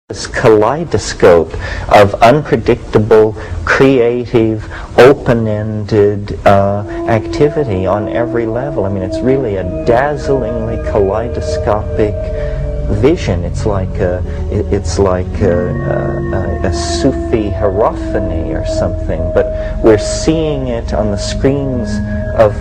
this kaleidoscope of unpredictable, creative, open-ended activity on every level. I mean, it's really a dazzlingly kaleidoscopic vision. It's like a Sufi hierophany or something, but we're seeing it on the screens of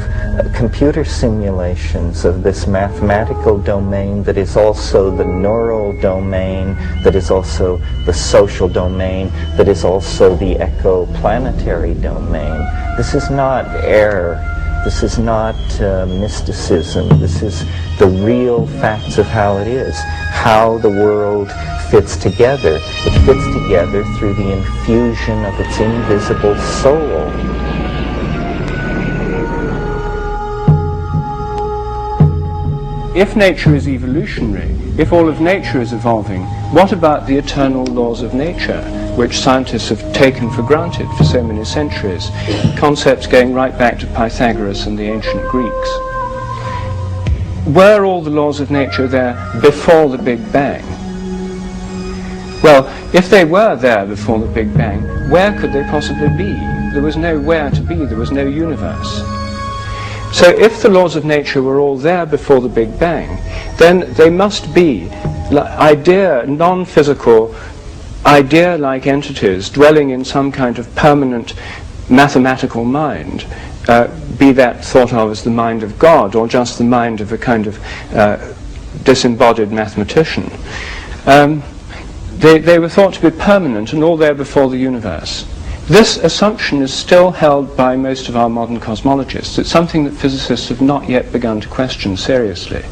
computer simulations of this mathematical domain that is also the neural domain, that is also the social domain, that is also the ecoplanetary domain. This is not air. This is not mysticism. This is the real facts of how it is, how the world fits together. It fits together through the infusion of its invisible soul. If nature is evolutionary, if all of nature is evolving, what about the eternal laws of nature, which scientists have taken for granted for so many centuries, concepts going right back to Pythagoras and the ancient Greeks? Were all the laws of nature there before the Big Bang? Well, if they were there before the Big Bang, where could they possibly be? There was nowhere to be, there was no universe. So if the laws of nature were all there before the Big Bang, then they must be non-physical, idea-like entities dwelling in some kind of permanent mathematical mind, be that thought of as the mind of God or just the mind of a kind of disembodied mathematician. They were thought to be permanent and all there before the universe. This assumption is still held by most of our modern cosmologists. It's something that physicists have not yet begun to question seriously.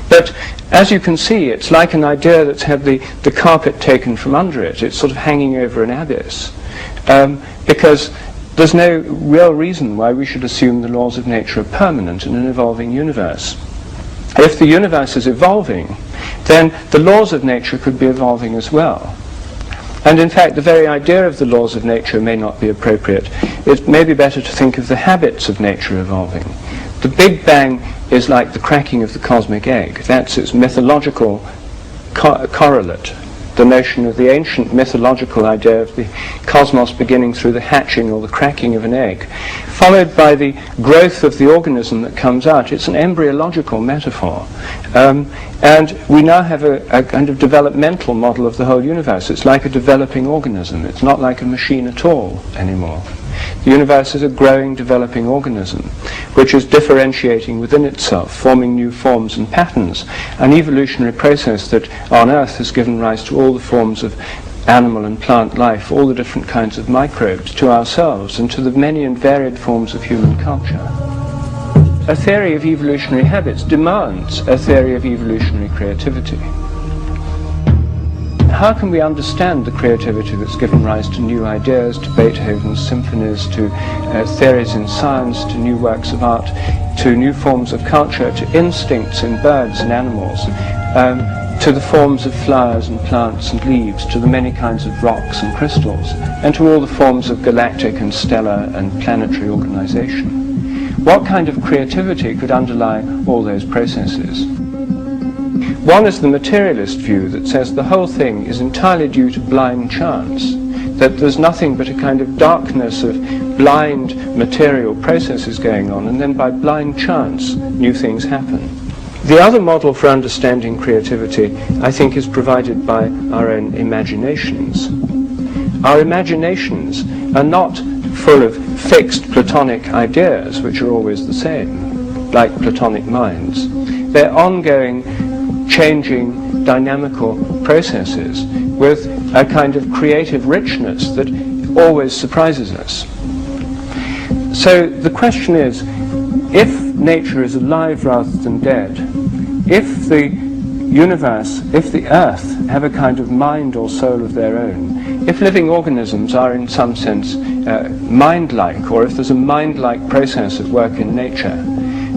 But as you can see, it's like an idea that's had the carpet taken from under it. It's sort of hanging over an abyss. Because there's no real reason why we should assume the laws of nature are permanent in an evolving universe. If the universe is evolving, then the laws of nature could be evolving as well. And in fact, the very idea of the laws of nature may not be appropriate. It may be better to think of the habits of nature evolving. The Big Bang is like the cracking of the cosmic egg. That's its mythological correlate. The notion of the ancient mythological idea of the cosmos beginning through the hatching or the cracking of an egg, followed by the growth of the organism that comes out. It's an embryological metaphor. And we now have a kind of developmental model of the whole universe. It's like a developing organism. It's not like a machine at all anymore. The universe is a growing, developing organism, which is differentiating within itself, forming new forms and patterns, an evolutionary process that on Earth has given rise to all the forms of animal and plant life, all the different kinds of microbes, to ourselves, and to the many and varied forms of human culture. A theory of evolutionary habits demands a theory of evolutionary creativity. How can we understand the creativity that's given rise to new ideas, to Beethoven's symphonies, to theories in science, to new works of art, to new forms of culture, to instincts in birds and animals, to the forms of flowers and plants and leaves, to the many kinds of rocks and crystals, and to all the forms of galactic and stellar and planetary organization? What kind of creativity could underlie all those processes? One is the materialist view that says the whole thing is entirely due to blind chance, that there's nothing but a kind of darkness of blind material processes going on, and then by blind chance new things happen. The other model for understanding creativity, I think, is provided by our own imaginations. Our imaginations are not full of fixed Platonic ideas, which are always the same, like Platonic minds. They're ongoing, changing, dynamical processes with a kind of creative richness that always surprises us. So the question is, if nature is alive rather than dead, if the universe, if the earth have a kind of mind or soul of their own, if living organisms are in some sense mind-like, or if there's a mind-like process at work in nature,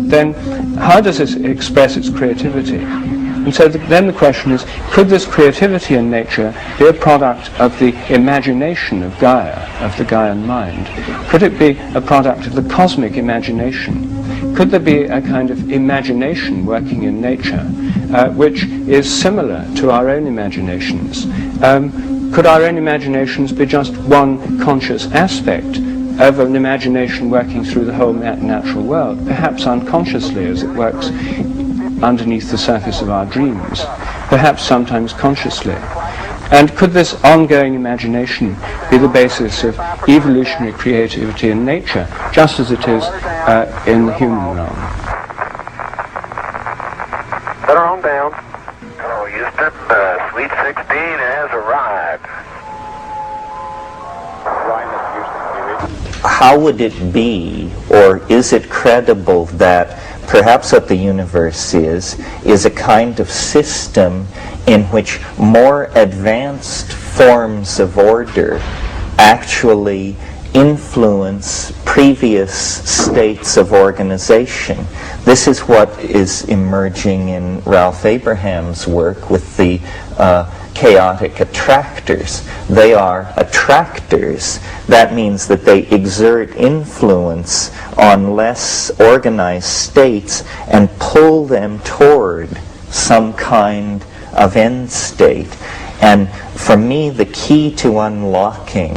then how does it express its creativity? And so then the question is, could this creativity in nature be a product of the imagination of Gaia, of the Gaian mind? Could it be a product of the cosmic imagination? could there be a kind of imagination working in nature which is similar to our own imaginations? Could our own imaginations be just one conscious aspect of an imagination working through the whole natural world, perhaps unconsciously as it works underneath the surface of our dreams, perhaps sometimes consciously? And could this ongoing imagination be the basis of evolutionary creativity in nature, just as it is in the human realm? Set her on down. Hello, Houston. Suite 16 has arrived. How would it be, or is it credible that perhaps what the universe is a kind of system in which more advanced forms of order actually influence previous states of organization? This is what is emerging in Ralph Abraham's work with the chaotic attractors. They are attractors. That means that they exert influence on less organized states and pull them toward some kind of end state. And for me, the key to unlocking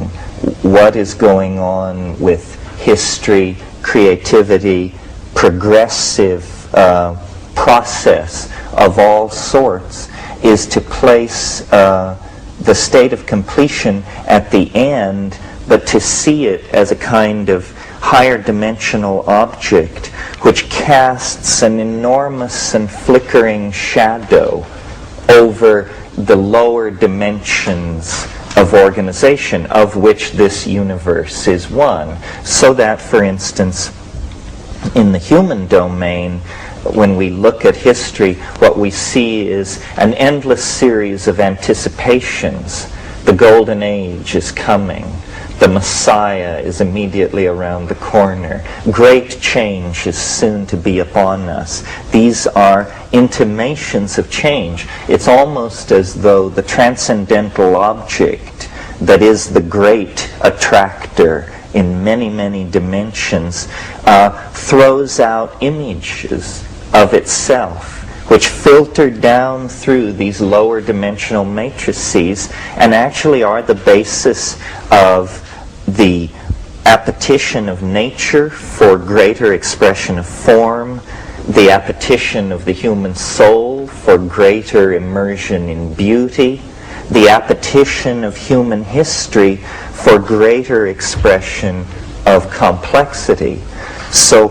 what is going on with history, creativity, progressive process of all sorts is to place the state of completion at the end, but to see it as a kind of higher dimensional object which casts an enormous and flickering shadow over the lower dimensions of organization, of which this universe is one. So that, for instance, in the human domain, when we look at history, what we see is an endless series of anticipations. The golden age is coming. The Messiah is immediately around the corner. Great change is soon to be upon us. These are intimations of change. It's almost as though the transcendental object that is the great attractor in many, many dimensions throws out images of itself which filter down through these lower dimensional matrices and actually are the basis of the appetition of nature for greater expression of form, the appetition of the human soul for greater immersion in beauty, the appetition of human history for greater expression of complexity. So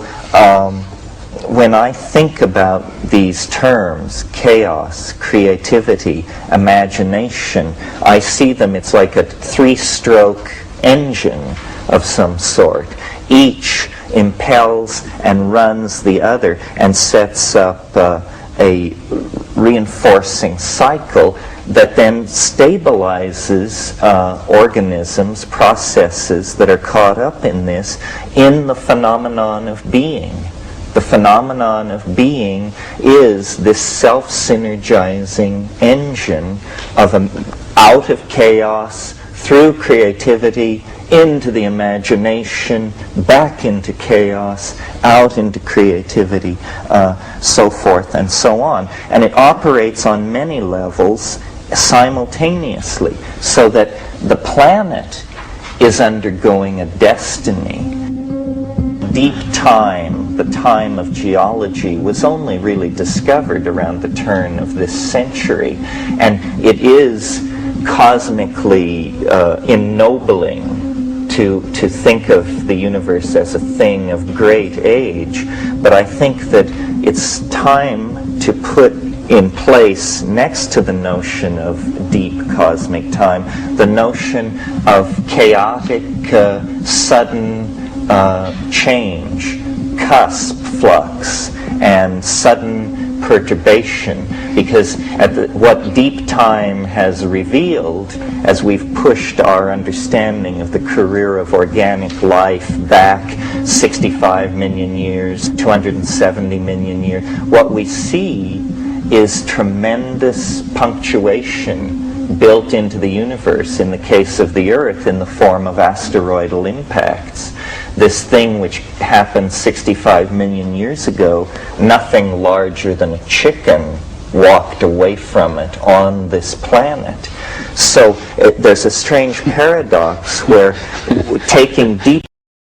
when I think about these terms, chaos, creativity, imagination, I see them, it's like a three-stroke engine of some sort. Each impels and runs the other and sets up a reinforcing cycle that then stabilizes organisms, processes that are caught up in this, in the phenomenon of being. The phenomenon of being is this self-synergizing engine of out of chaos, through creativity, into the imagination, back into chaos, out into creativity, so forth and so on. And it operates on many levels simultaneously, so that the planet is undergoing a destiny. Deep time, the time of geology, was only really discovered around the turn of this century, and it is cosmically ennobling to think of the universe as a thing of great age. But I think that it's time to put in place, next to the notion of deep cosmic time, the notion of chaotic, sudden change, cusp flux, and sudden perturbation. Because what deep time has revealed, as we've pushed our understanding of the career of organic life back 65 million years, 270 million years, what we see is tremendous punctuation built into the universe, in the case of the Earth, in the form of asteroidal impacts. this thing which happened 65 million years ago, nothing larger than a chicken walked away from it on this planet. So there's a strange paradox where taking deep